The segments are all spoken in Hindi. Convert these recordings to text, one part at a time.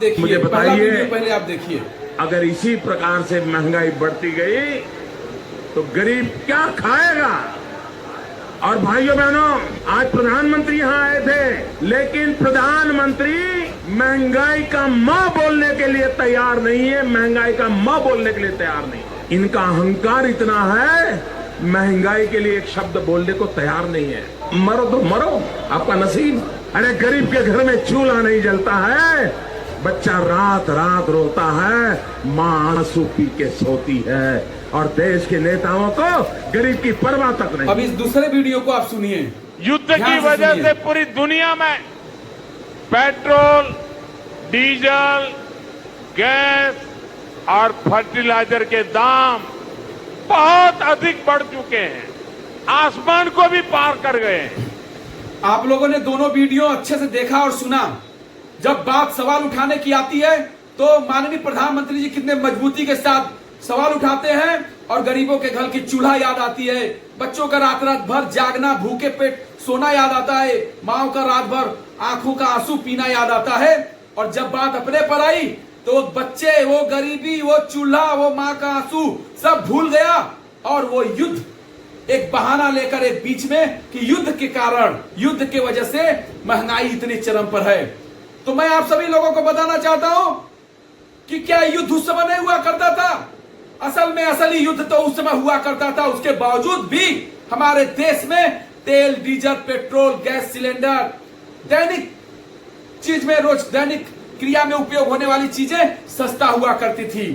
मुझे बताइए, पहले आप देखिए, अगर इसी प्रकार से महंगाई बढ़ती गई तो गरीब क्या खाएगा। और भाइयों बहनों, आज प्रधानमंत्री यहां आए थे, लेकिन प्रधानमंत्री महंगाई का मां बोलने के लिए तैयार नहीं है। महंगाई का मां बोलने के लिए तैयार नहीं। इनका अहंकार इतना है, महंगाई के लिए एक शब्द बोलने को तैयार नहीं है। मरो तो मरो, आपका नसीब। अरे गरीब के घर में चूल्हा नहीं जलता है, बच्चा रात रात रोता है, मां आंसू पी के सोती है, और देश के नेताओं को गरीब की परवाह तक नहीं। अब इस दूसरे वीडियो को आप सुनिए। युद्ध की वजह से पूरी दुनिया में पेट्रोल, डीजल, गैस और फर्टिलाइजर के दाम बहुत अधिक बढ़ चुके हैं, आसमान को भी पार कर गए हैं। आप लोगों ने दोनों वीडियो अच्छे से देखा और सुना। जब बात सवाल उठाने की आती है तो माननीय प्रधानमंत्री जी कितने मजबूती के साथ सवाल उठाते हैं, और गरीबों के घर की चूल्हा याद आती है, बच्चों का रात रात भर जागना, भूखे पेट सोना याद आता है, माओ का रात भर आंखों का आंसू पीना याद आता है। और जब बात अपने पर आई तो बच्चे, वो गरीबी, वो चूल्हा, वो माँ का आंसू सब भूल गया, और वो युद्ध एक बहाना लेकर एक बीच में कि युद्ध के कारण, युद्ध की वजह से महंगाई इतनी चरम पर है। तो मैं आप सभी लोगों को बताना चाहता हूं कि क्या युद्ध उस समय नहीं हुआ करता था? असल में असली युद्ध तो उस समय हुआ करता था। उसके बावजूद भी हमारे देश में तेल, डीजल, पेट्रोल, गैस सिलेंडर, दैनिक चीज में, रोज दैनिक क्रिया में उपयोग होने वाली चीजें सस्ता हुआ करती थी।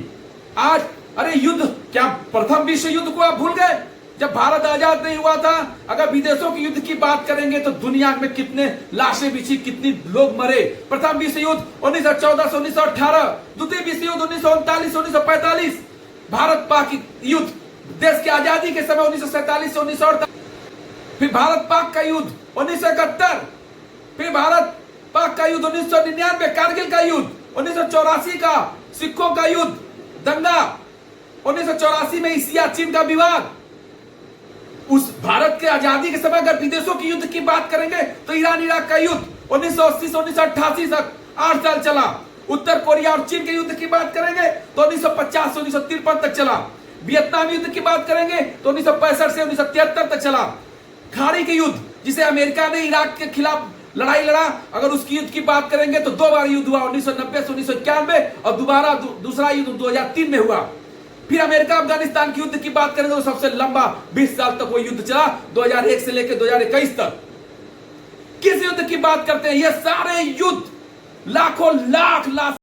आज अरे युद्ध, क्या प्रथम विश्व युद्ध को आप भूल गए? जब भारत आजाद नहीं हुआ था, अगर विदेशों के युद्ध की बात करेंगे तो दुनिया में कितने लाशें बिछी, कितने लोग मरे। प्रथम विश्व युद्ध 1914 से 1918, द्वितीय विश्व युद्ध 1939 से 1945, भारत पाक युद्ध देश की आजादी के समय 1947 से 1948, फिर भारत पाक का युद्ध 1971, फिर भारत पाक का युद्ध 1999, कारगिल का युद्ध 1984 का, सिखों का युद्ध, दंगा 1984 में, सियाचिन का विवाद। उस भारत के आजादी के समय अगर विदेशों की युद्ध की बात करेंगे तो ईरान इराक का युद्ध 1980 से 1988 तक 8 साल चला। उत्तर कोरिया और चीन के युद्ध की बात करेंगे तो 1950 से 1953 तक चला। वियतनाम युद्ध की बात करेंगे तो 1965 से 1973 तक चला। खाड़ी के युद्ध, जिसे अमेरिका ने इराक के खिलाफ लड़ाई लड़ा, अगर उसकी युद्ध की बात करेंगे तो 2 बार युद्ध हुआ, 1990 से 1991, और दोबारा दूसरा युद्ध 2003 में हुआ। फिर अमेरिका अफगानिस्तान की युद्ध की बात करें तो सबसे लंबा 20 साल तक वो युद्ध चला, 2001 से लेकर 2021 तक। किस युद्ध की बात करते हैं? ये सारे युद्ध लाखों लाख